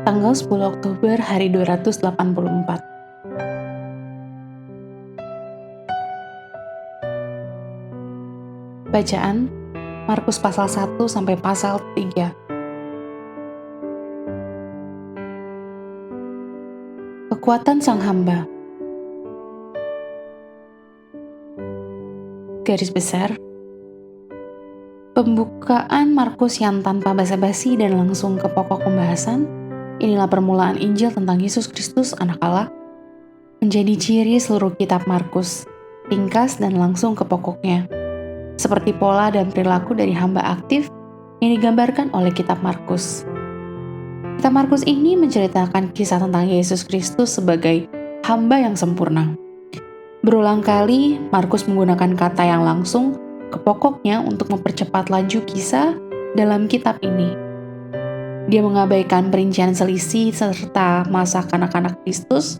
Tanggal 10 Oktober hari 284. Bacaan Markus pasal 1 sampai pasal 3. Kekuatan sang hamba. Garis besar, pembukaan Markus yang tanpa basa-basi dan langsung ke pokok pembahasan. Inilah permulaan Injil tentang Yesus Kristus, Anak Allah, menjadi ciri seluruh kitab Markus, ringkas dan langsung ke pokoknya, seperti pola dan perilaku dari hamba aktif yang digambarkan oleh kitab Markus. Kitab Markus ini menceritakan kisah tentang Yesus Kristus sebagai hamba yang sempurna. Berulang kali, Markus menggunakan kata yang langsung ke pokoknya untuk mempercepat laju kisah dalam kitab ini. Dia mengabaikan perincian selisih serta masa kanak-kanak Kristus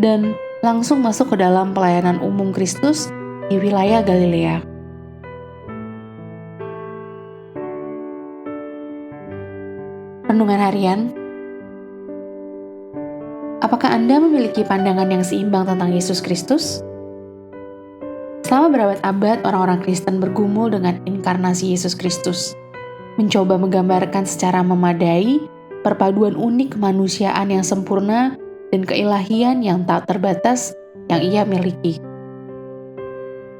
dan langsung masuk ke dalam pelayanan umum Kristus di wilayah Galilea. Renungan harian. Apakah Anda memiliki pandangan yang seimbang tentang Yesus Kristus? Selama berabad-abad, orang-orang Kristen bergumul dengan inkarnasi Yesus Kristus, mencoba menggambarkan secara memadai perpaduan unik kemanusiaan yang sempurna dan keilahian yang tak terbatas yang ia miliki.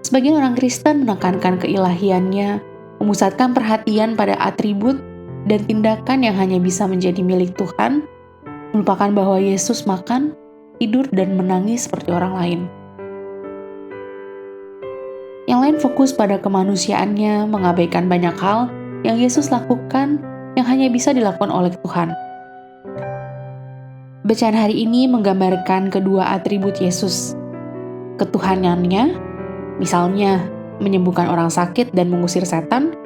Sebagian orang Kristen menekankan keilahiannya, memusatkan perhatian pada atribut dan tindakan yang hanya bisa menjadi milik Tuhan, melupakan bahwa Yesus makan, tidur, dan menangis seperti orang lain. Yang lain fokus pada kemanusiaannya, mengabaikan banyak hal yang Yesus lakukan yang hanya bisa dilakukan oleh Tuhan. Bacaan hari ini menggambarkan kedua atribut Yesus. Ketuhanannya, misalnya menyembuhkan orang sakit dan mengusir setan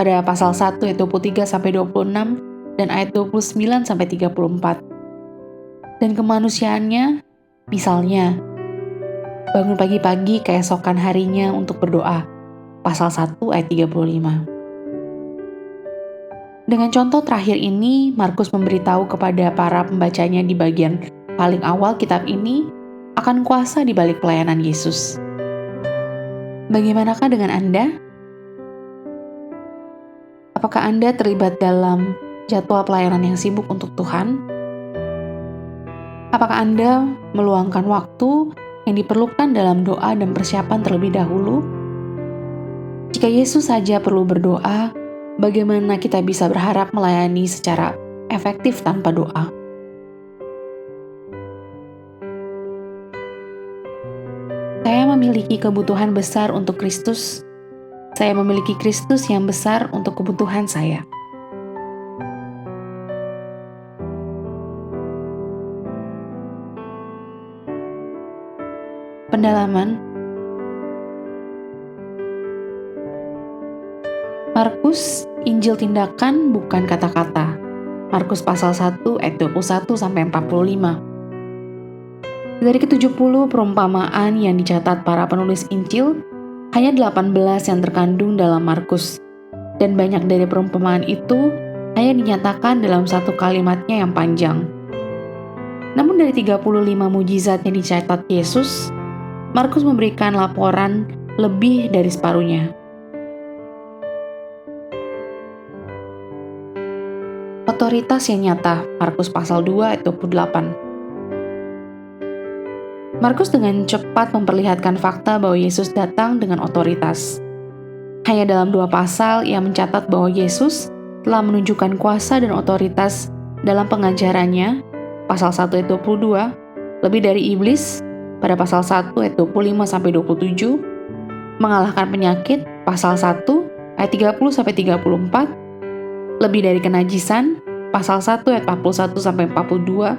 pada pasal 1 ayat 23-26 dan ayat 29-34. Dan kemanusiaannya, misalnya bangun pagi-pagi keesokan harinya untuk berdoa, pasal 1 ayat 35. Dengan contoh terakhir ini, Markus memberitahu kepada para pembacanya di bagian paling awal kitab ini akan kuasa di balik pelayanan Yesus. Bagaimanakah dengan Anda? Apakah Anda terlibat dalam jadwal pelayanan yang sibuk untuk Tuhan? Apakah Anda meluangkan waktu yang diperlukan dalam doa dan persiapan terlebih dahulu? Jika Yesus saja perlu berdoa, bagaimana kita bisa berharap melayani secara efektif tanpa doa? Saya memiliki kebutuhan besar untuk Kristus. Saya memiliki Kristus yang besar untuk kebutuhan saya. Pendalaman. Markus, Injil tindakan bukan kata-kata. Markus pasal 1 ayat 21-45. Dari ke-70 perumpamaan yang dicatat para penulis Injil, hanya 18 yang terkandung dalam Markus. Dan banyak dari perumpamaan itu hanya dinyatakan dalam satu kalimatnya yang panjang. Namun dari 35 mujizat yang dicatat Yesus, Markus memberikan laporan lebih dari separuhnya. Otoritas yang nyata, Markus pasal 2 ayat 28. Markus dengan cepat memperlihatkan fakta bahwa Yesus datang dengan otoritas. Hanya dalam 2 pasal ia mencatat bahwa Yesus telah menunjukkan kuasa dan otoritas dalam pengajarannya, pasal 1 ayat 22, lebih dari iblis, pada pasal 1 ayat 25-27, mengalahkan penyakit, pasal 1 ayat 30-34, lebih dari kenajisan, pasal 1 ayat 41-42,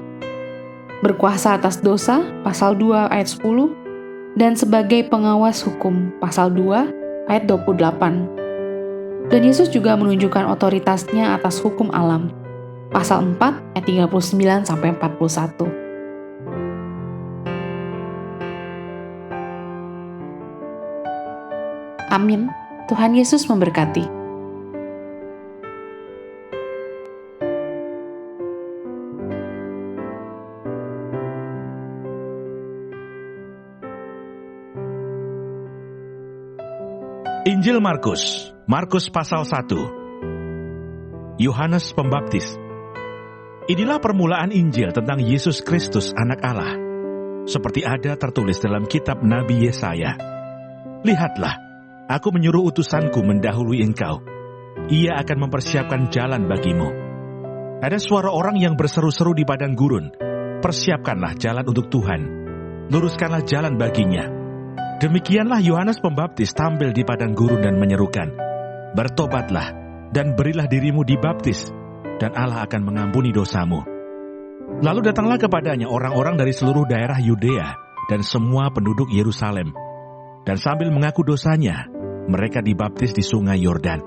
berkuasa atas dosa, pasal 2 ayat 10, dan sebagai pengawas hukum, pasal 2 ayat 28. Dan Yesus juga menunjukkan otoritasnya atas hukum alam, pasal 4 ayat 39-41. Amin. Tuhan Yesus memberkati. Injil Markus, Markus pasal 1. Yohanes Pembaptis. Inilah permulaan Injil tentang Yesus Kristus anak Allah, seperti ada tertulis dalam kitab Nabi Yesaya. Lihatlah, aku menyuruh utusanku mendahului engkau. Ia akan mempersiapkan jalan bagimu. Ada suara orang yang berseru-seru di padang gurun, persiapkanlah jalan untuk Tuhan, luruskanlah jalan baginya. Demikianlah Yohanes Pembaptis tampil di padang gurun dan menyerukan, bertobatlah dan berilah dirimu dibaptis, dan Allah akan mengampuni dosamu. Lalu datanglah kepadanya orang-orang dari seluruh daerah Yudea dan semua penduduk Yerusalem, dan sambil mengaku dosanya, mereka dibaptis di sungai Yordan.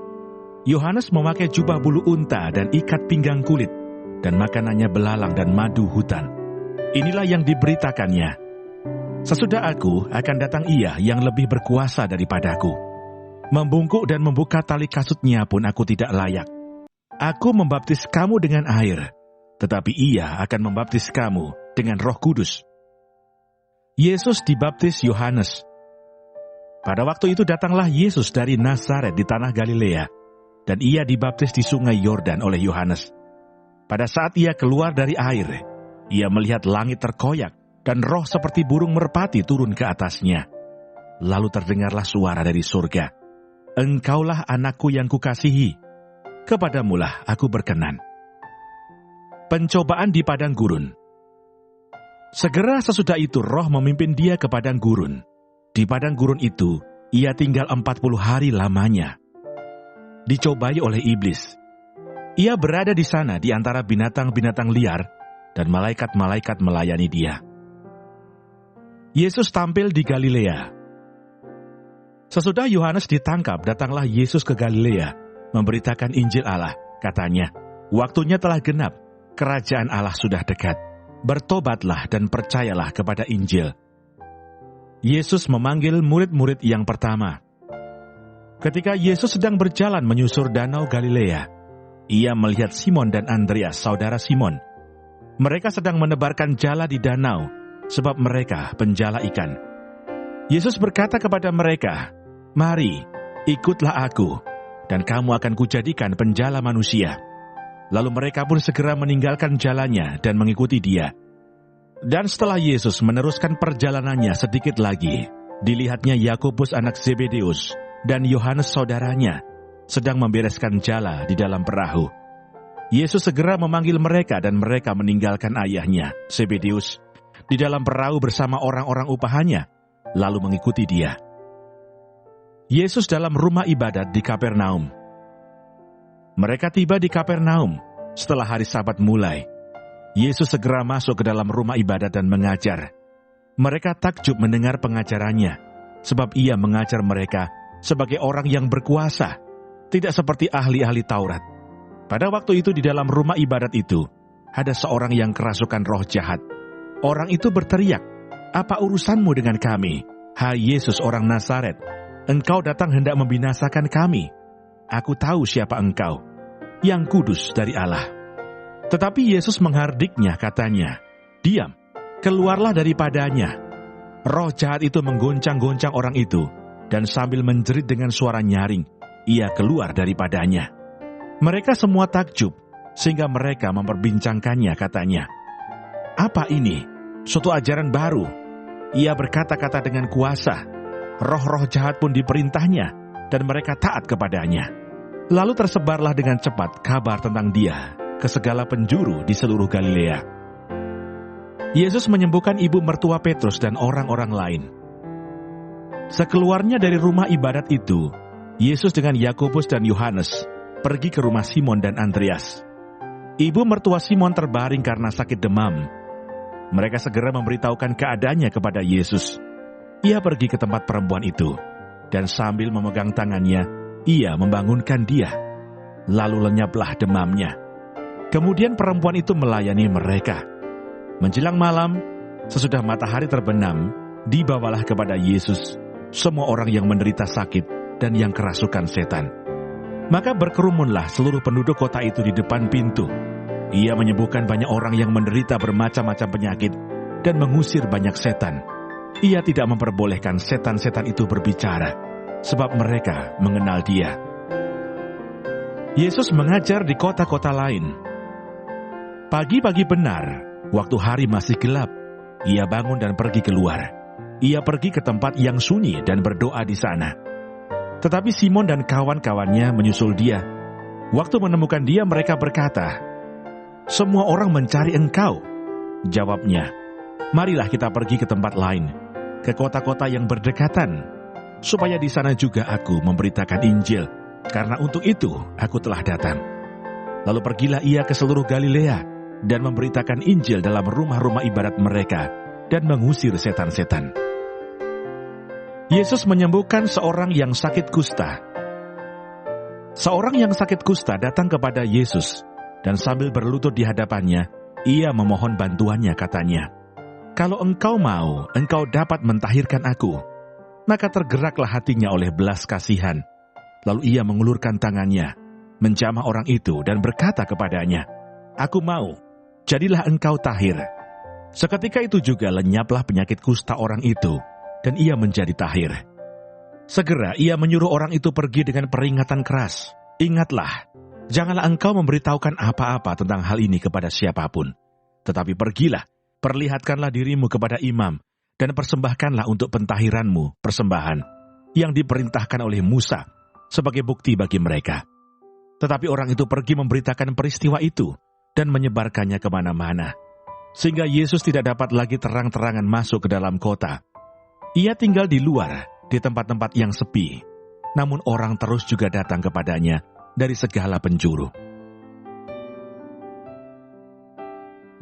Yohanes memakai jubah bulu unta dan ikat pinggang kulit, dan makanannya belalang dan madu hutan. Inilah yang diberitakannya, sesudah aku akan datang Ia yang lebih berkuasa daripadaku. Membungkuk dan membuka tali kasutnya pun aku tidak layak. Aku membaptis kamu dengan air, tetapi Ia akan membaptis kamu dengan Roh Kudus. Yesus dibaptis Yohanes. Pada waktu itu datanglah Yesus dari Nazaret di tanah Galilea, dan Ia dibaptis di sungai Yordan oleh Yohanes. Pada saat Ia keluar dari air, Ia melihat langit terkoyak, dan roh seperti burung merpati turun ke atasnya. Lalu terdengarlah suara dari surga, Engkaulah anakku yang kukasihi, kepadamulah aku berkenan. Pencobaan di padang gurun. Segera sesudah itu roh memimpin dia ke padang gurun. Di padang gurun itu, ia tinggal 40 hari lamanya. Dicobai oleh iblis. Ia berada di sana di antara binatang-binatang liar, dan malaikat-malaikat melayani dia. Yesus tampil di Galilea. Sesudah Yohanes ditangkap, datanglah Yesus ke Galilea, memberitakan Injil Allah. Katanya, waktunya telah genap, kerajaan Allah sudah dekat. Bertobatlah dan percayalah kepada Injil. Yesus memanggil murid-murid yang pertama. Ketika Yesus sedang berjalan menyusur danau Galilea, Ia melihat Simon dan Andreas, saudara Simon. Mereka sedang menebarkan jala di danau, sebab mereka penjala ikan. Yesus berkata kepada mereka, "Mari, ikutlah aku, dan kamu akan kujadikan penjala manusia." Lalu mereka pun segera meninggalkan jalannya dan mengikuti Dia. Dan setelah Yesus meneruskan perjalanannya sedikit lagi, dilihatnya Yakobus anak Zebedeus dan Yohanes saudaranya sedang membereskan jala di dalam perahu. Yesus segera memanggil mereka dan mereka meninggalkan ayahnya, Zebedeus, di dalam perahu bersama orang-orang upahannya, lalu mengikuti Dia. Yesus dalam rumah ibadat di Kapernaum. Mereka tiba di Kapernaum setelah hari Sabat mulai. Yesus segera masuk ke dalam rumah ibadat dan mengajar. Mereka takjub mendengar pengajarannya, sebab Ia mengajar mereka sebagai orang yang berkuasa, tidak seperti ahli-ahli Taurat. Pada waktu itu di dalam rumah ibadat itu, ada seorang yang kerasukan roh jahat. Orang itu berteriak, "Apa urusanmu dengan kami, hai Yesus orang Nazaret? Engkau datang hendak membinasakan kami. Aku tahu siapa engkau, yang kudus dari Allah." Tetapi Yesus menghardiknya, katanya, "Diam, keluarlah daripadanya." Roh jahat itu menggoncang-goncang orang itu, dan sambil menjerit dengan suara nyaring, ia keluar daripadanya. Mereka semua takjub, sehingga mereka memperbincangkannya, katanya, "Apa ini? Suatu ajaran baru. Ia berkata-kata dengan kuasa. Roh-roh jahat pun diperintahnya, dan mereka taat kepadanya." Lalu tersebarlah dengan cepat kabar tentang Dia ke segala penjuru di seluruh Galilea. Yesus menyembuhkan ibu mertua Petrus dan orang-orang lain. Sekeluarnya dari rumah ibadat itu, Yesus dengan Yakobus dan Yohanes pergi ke rumah Simon dan Andreas. Ibu mertua Simon terbaring karena sakit demam. Mereka segera memberitahukan keadaannya kepada Yesus. Ia pergi ke tempat perempuan itu, dan sambil memegang tangannya, Ia membangunkan dia. Lalu lenyaplah demamnya. Kemudian perempuan itu melayani mereka. Menjelang malam, sesudah matahari terbenam, dibawalah kepada Yesus semua orang yang menderita sakit dan yang kerasukan setan. Maka berkerumunlah seluruh penduduk kota itu di depan pintu. Ia menyembuhkan banyak orang yang menderita bermacam-macam penyakit dan mengusir banyak setan. Ia tidak memperbolehkan setan-setan itu berbicara, sebab mereka mengenal Dia. Yesus mengajar di kota-kota lain. Pagi-pagi benar, waktu hari masih gelap, Ia bangun dan pergi keluar. Ia pergi ke tempat yang sunyi dan berdoa di sana. Tetapi Simon dan kawan-kawannya menyusul Dia. Waktu menemukan Dia, mereka berkata, "Semua orang mencari Engkau." Jawabnya, "Marilah kita pergi ke tempat lain, ke kota-kota yang berdekatan, supaya di sana juga aku memberitakan Injil, karena untuk itu aku telah datang." Lalu pergilah Ia ke seluruh Galilea dan memberitakan Injil dalam rumah-rumah ibadat mereka dan mengusir setan-setan. Yesus menyembuhkan seorang yang sakit kusta. Seorang yang sakit kusta datang kepada Yesus, dan sambil berlutut di hadapannya, ia memohon bantuannya, katanya, "Kalau Engkau mau, Engkau dapat mentahirkan aku." Maka tergeraklah hatinya oleh belas kasihan. Lalu ia mengulurkan tangannya, menjamah orang itu dan berkata kepadanya, "Aku mau, jadilah engkau tahir." Seketika itu juga lenyaplah penyakit kusta orang itu, dan ia menjadi tahir. Segera ia menyuruh orang itu pergi dengan peringatan keras. "Ingatlah, janganlah engkau memberitahukan apa-apa tentang hal ini kepada siapapun. Tetapi pergilah, perlihatkanlah dirimu kepada imam, dan persembahkanlah untuk pentahiranmu persembahan yang diperintahkan oleh Musa sebagai bukti bagi mereka." Tetapi orang itu pergi memberitakan peristiwa itu dan menyebarkannya kemana-mana, sehingga Yesus tidak dapat lagi terang-terangan masuk ke dalam kota. Ia tinggal di luar, di tempat-tempat yang sepi, namun orang terus juga datang kepadanya dari segala penjuru.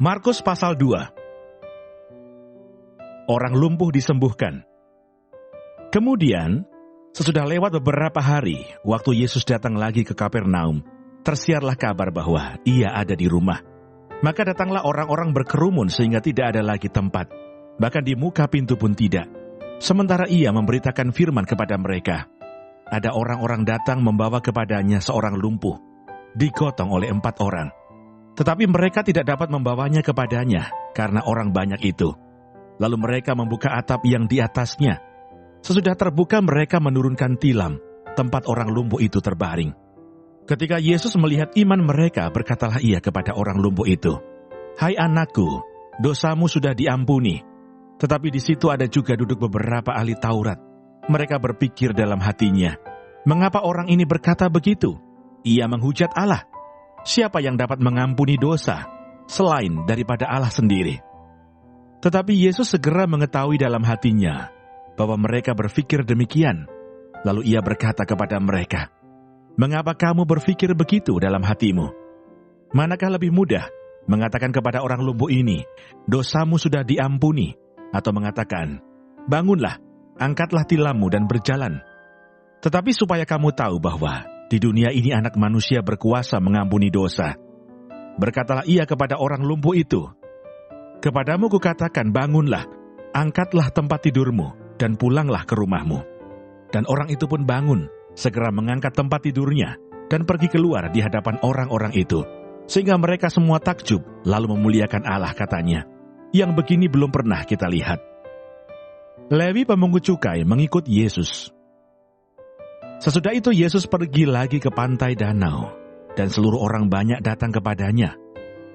Markus pasal 2. Orang lumpuh disembuhkan. Kemudian, sesudah lewat beberapa hari, waktu Yesus datang lagi ke Kapernaum, tersiarlah kabar bahwa Ia ada di rumah. Maka datanglah orang-orang berkerumun sehingga tidak ada lagi tempat, bahkan di muka pintu pun tidak. Sementara Ia memberitakan firman kepada mereka, ada orang-orang datang membawa kepadanya seorang lumpuh, digotong oleh 4 orang. Tetapi mereka tidak dapat membawanya kepadanya, karena orang banyak itu. Lalu mereka membuka atap yang di atasnya. Sesudah terbuka mereka menurunkan tilam, tempat orang lumpuh itu terbaring. Ketika Yesus melihat iman mereka, berkatalah Ia kepada orang lumpuh itu, "Hai anakku, dosamu sudah diampuni." Tetapi di situ ada juga duduk beberapa ahli Taurat. Mereka berpikir dalam hatinya, "Mengapa orang ini berkata begitu? Ia menghujat Allah. Siapa yang dapat mengampuni dosa selain daripada Allah sendiri?" Tetapi Yesus segera mengetahui dalam hatinya bahwa mereka berpikir demikian. Lalu Ia berkata kepada mereka, "Mengapa kamu berpikir begitu dalam hatimu? Manakah lebih mudah mengatakan kepada orang lumpuh ini, 'Dosamu sudah diampuni,' atau mengatakan, 'Bangunlah, angkatlah tilammu dan berjalan'? Tetapi supaya kamu tahu bahwa di dunia ini Anak Manusia berkuasa mengampuni dosa." Berkatalah Ia kepada orang lumpuh itu, "Kepadamu kukatakan, bangunlah, angkatlah tempat tidurmu, dan pulanglah ke rumahmu." Dan orang itu pun bangun, segera mengangkat tempat tidurnya, dan pergi keluar di hadapan orang-orang itu, sehingga mereka semua takjub, lalu memuliakan Allah, katanya, "Yang begini belum pernah kita lihat." Lewi pemungut cukai mengikut Yesus. Sesudah itu Yesus pergi lagi ke pantai danau, dan seluruh orang banyak datang kepadanya.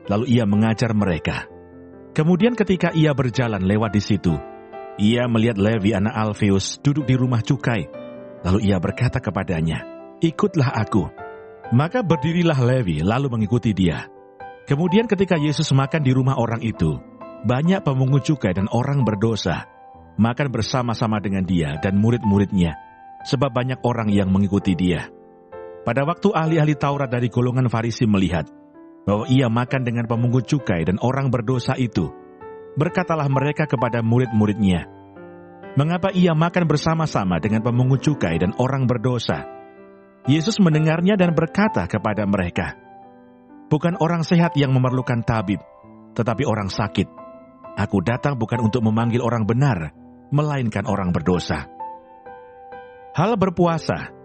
Lalu Ia mengajar mereka. Kemudian ketika Ia berjalan lewat di situ, Ia melihat Lewi anak Alfeus duduk di rumah cukai. Lalu Ia berkata kepadanya, "Ikutlah aku." Maka berdirilah Lewi lalu mengikuti Dia. Kemudian ketika Yesus makan di rumah orang itu, banyak pemungut cukai dan orang berdosa makan bersama-sama dengan Dia dan murid-muridnya, sebab banyak orang yang mengikuti Dia. Pada waktu ahli-ahli Taurat dari golongan Farisi melihat bahwa Ia makan dengan pemungut cukai dan orang berdosa itu, berkatalah mereka kepada murid-muridnya, "Mengapa Ia makan bersama-sama dengan pemungut cukai dan orang berdosa?" Yesus mendengarnya dan berkata kepada mereka, "Bukan orang sehat yang memerlukan tabib, tetapi orang sakit. Aku datang bukan untuk memanggil orang benar, melainkan orang berdosa." Hal berpuasa.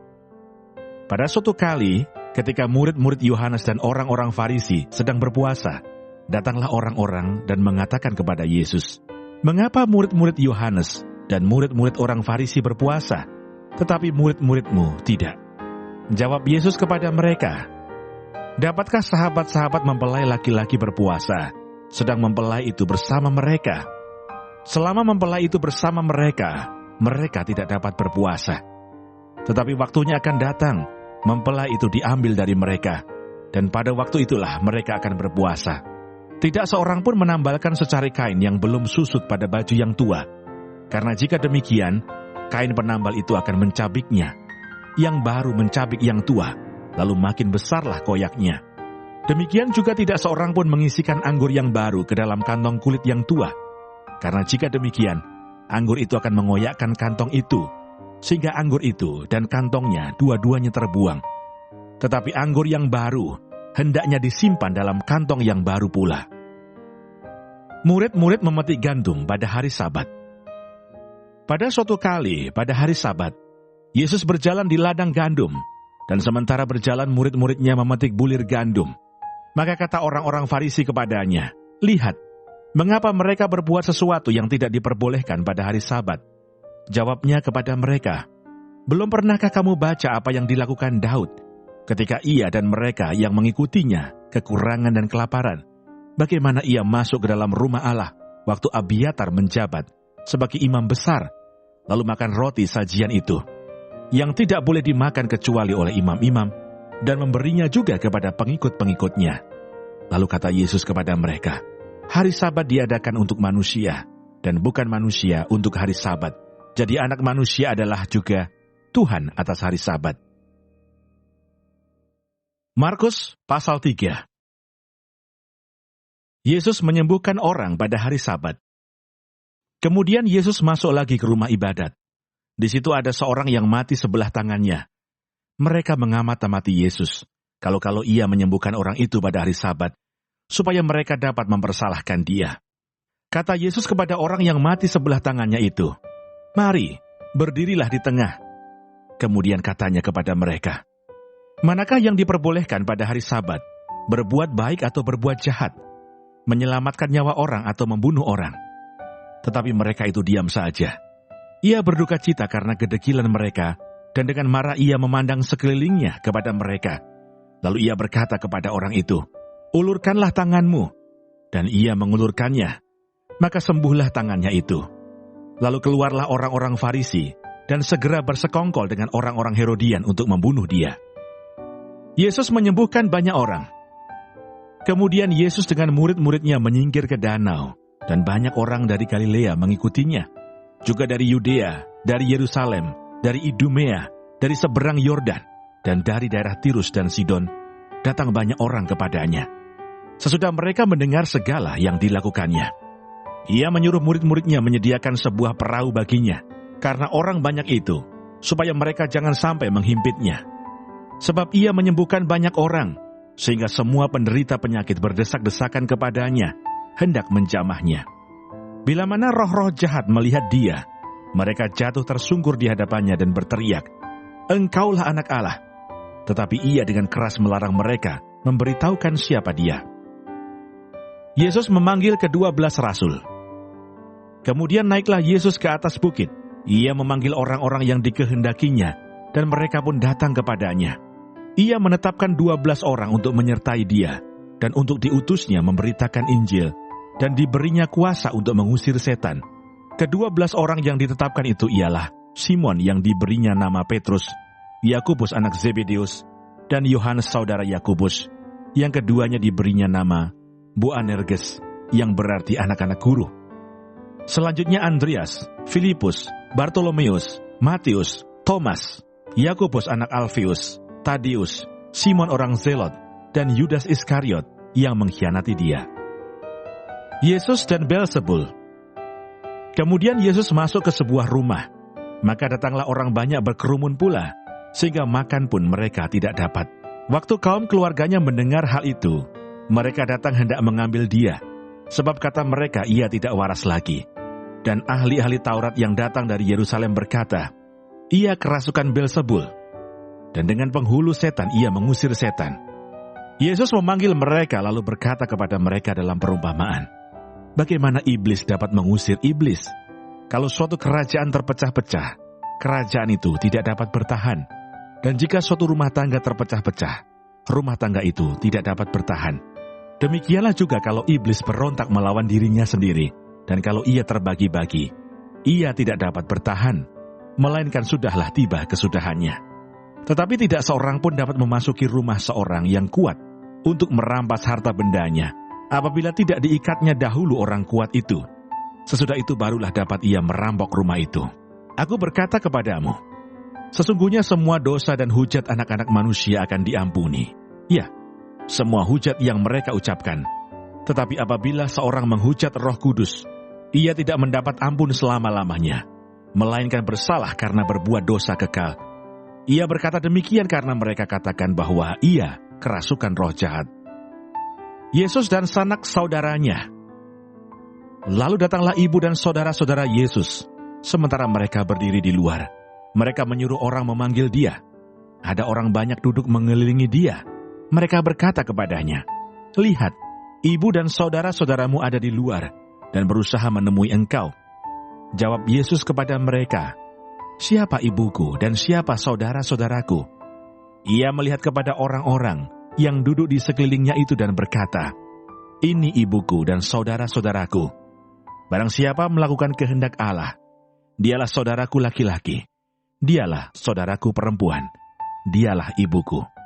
Pada suatu kali, ketika murid-murid Yohanes dan orang-orang Farisi sedang berpuasa, datanglah orang-orang dan mengatakan kepada Yesus, "Mengapa murid-murid Yohanes dan murid-murid orang Farisi berpuasa, tetapi murid-muridmu tidak." Jawab Yesus kepada mereka, "Dapatkah sahabat-sahabat mempelai laki-laki berpuasa, sedang mempelai itu bersama mereka? Selama mempelai itu bersama mereka, mereka tidak dapat berpuasa. Tetapi waktunya akan datang, mempelai itu diambil dari mereka, dan pada waktu itulah mereka akan berpuasa. Tidak seorang pun menambalkan secari kain yang belum susut pada baju yang tua. Karena jika demikian, kain penambal itu akan mencabiknya. Yang baru mencabik yang tua, lalu makin besarlah koyaknya. Demikian juga tidak seorang pun mengisikan anggur yang baru ke dalam kantong kulit yang tua. Karena jika demikian, anggur itu akan mengoyakkan kantong itu, sehingga anggur itu dan kantongnya dua-duanya terbuang. Tetapi anggur yang baru hendaknya disimpan dalam kantong yang baru pula." Murid-murid memetik gandum pada hari Sabat. Pada suatu kali, pada hari Sabat, Yesus berjalan di ladang gandum, dan sementara berjalan murid-muridnya memetik bulir gandum. Maka kata orang-orang Farisi kepadanya, "Lihat, mengapa mereka berbuat sesuatu yang tidak diperbolehkan pada hari Sabat?" Jawabnya kepada mereka, "Belum pernahkah kamu baca apa yang dilakukan Daud ketika ia dan mereka yang mengikutinya kekurangan dan kelaparan? Bagaimana ia masuk ke dalam rumah Allah waktu Abiatar menjabat sebagai imam besar, lalu makan roti sajian itu, yang tidak boleh dimakan kecuali oleh imam-imam, dan memberinya juga kepada pengikut-pengikutnya." Lalu kata Yesus kepada mereka, "Hari Sabat diadakan untuk manusia, dan bukan manusia untuk hari Sabat. Jadi anak manusia adalah juga Tuhan atas hari Sabat." Markus pasal 3. Yesus menyembuhkan orang pada hari Sabat. Kemudian Yesus masuk lagi ke rumah ibadat. Di situ ada seorang yang mati sebelah tangannya. Mereka mengamati Yesus, kalau ia menyembuhkan orang itu pada hari Sabat, supaya mereka dapat mempersalahkan dia. Kata Yesus kepada orang yang mati sebelah tangannya itu, "Mari, berdirilah di tengah." Kemudian katanya kepada mereka, "Manakah yang diperbolehkan pada hari Sabat, berbuat baik atau berbuat jahat, menyelamatkan nyawa orang atau membunuh orang?" Tetapi mereka itu diam saja. Ia berduka cita karena kedegilan mereka, dan dengan marah ia memandang sekelilingnya kepada mereka. Lalu ia berkata kepada orang itu, "Ulurkanlah tanganmu." Dan ia mengulurkannya, maka sembuhlah tangannya itu. Lalu keluarlah orang-orang Farisi, dan segera bersekongkol dengan orang-orang Herodian untuk membunuh dia. Yesus menyembuhkan banyak orang. Kemudian Yesus dengan murid-muridnya menyingkir ke danau, dan banyak orang dari Galilea mengikutinya, juga dari Yudea, dari Yerusalem, dari Idumea, dari seberang Yordan, dan dari daerah Tirus dan Sidon, datang banyak orang kepadanya. Sesudah mereka mendengar segala yang dilakukannya, ia menyuruh murid-muridnya menyediakan sebuah perahu baginya, karena orang banyak itu, supaya mereka jangan sampai menghimpitnya. Sebab ia menyembuhkan banyak orang, sehingga semua penderita penyakit berdesak-desakan kepadanya, hendak menjamahnya. Bila mana roh-roh jahat melihat dia, mereka jatuh tersungkur di hadapannya dan berteriak, "Engkaulah anak Allah." Tetapi ia dengan keras melarang mereka memberitahukan siapa dia. Yesus memanggil ke-12 rasul. Kemudian naiklah Yesus ke atas bukit. Ia memanggil orang-orang yang dikehendakinya, dan mereka pun datang kepadanya. Ia menetapkan 12 orang untuk menyertai dia, dan untuk diutusnya memberitakan Injil, dan diberinya kuasa untuk mengusir setan. Ke-12 orang yang ditetapkan itu ialah Simon yang diberinya nama Petrus, Yakobus anak Zebedeus, dan Yohanes saudara Yakobus, yang keduanya diberinya nama Boanerges, yang berarti anak-anak guru. Selanjutnya Andreas, Filipus, Bartolomeus, Matius, Thomas, Yakobus anak Alfeus, Tadeus, Simon orang Zelot, dan Yudas Iskariot yang mengkhianati dia. Yesus dan Beelzebul. Kemudian Yesus masuk ke sebuah rumah, maka datanglah orang banyak berkerumun pula, sehingga makan pun mereka tidak dapat. Waktu kaum keluarganya mendengar hal itu, mereka datang hendak mengambil dia, sebab kata mereka ia tidak waras lagi. Dan ahli-ahli Taurat yang datang dari Yerusalem berkata, "Ia kerasukan Beelzebul, dan dengan penghulu setan ia mengusir setan." Yesus memanggil mereka lalu berkata kepada mereka dalam perumpamaan, "Bagaimana iblis dapat mengusir iblis? Kalau suatu kerajaan terpecah-pecah, kerajaan itu tidak dapat bertahan. Dan jika suatu rumah tangga terpecah-pecah, rumah tangga itu tidak dapat bertahan. Demikianlah juga kalau iblis berontak melawan dirinya sendiri, dan kalau ia terbagi-bagi, ia tidak dapat bertahan, melainkan sudahlah tiba kesudahannya. Tetapi tidak seorang pun dapat memasuki rumah seorang yang kuat untuk merampas harta bendanya, apabila tidak diikatnya dahulu orang kuat itu. Sesudah itu barulah dapat ia merampok rumah itu. Aku berkata kepadamu, sesungguhnya semua dosa dan hujat anak-anak manusia akan diampuni. Ya, semua hujat yang mereka ucapkan. Tetapi apabila seorang menghujat Roh Kudus, ia tidak mendapat ampun selama-lamanya, melainkan bersalah karena berbuat dosa kekal. Ia berkata demikian karena mereka katakan bahwa ia kerasukan roh jahat. Yesus dan sanak saudaranya. Lalu datanglah ibu dan saudara-saudara Yesus, sementara mereka berdiri di luar. Mereka menyuruh orang memanggil dia. Ada orang banyak duduk mengelilingi dia. Mereka berkata kepadanya, "Lihat, ibu dan saudara-saudaramu ada di luar dan berusaha menemui engkau." Jawab Yesus kepada mereka, "Siapa ibuku dan siapa saudara-saudaraku?" Ia melihat kepada orang-orang yang duduk di sekelilingnya itu dan berkata, "Ini ibuku dan saudara-saudaraku. Barang siapa melakukan kehendak Allah, dialah saudaraku laki-laki. Dialah saudaraku perempuan, dialah ibuku."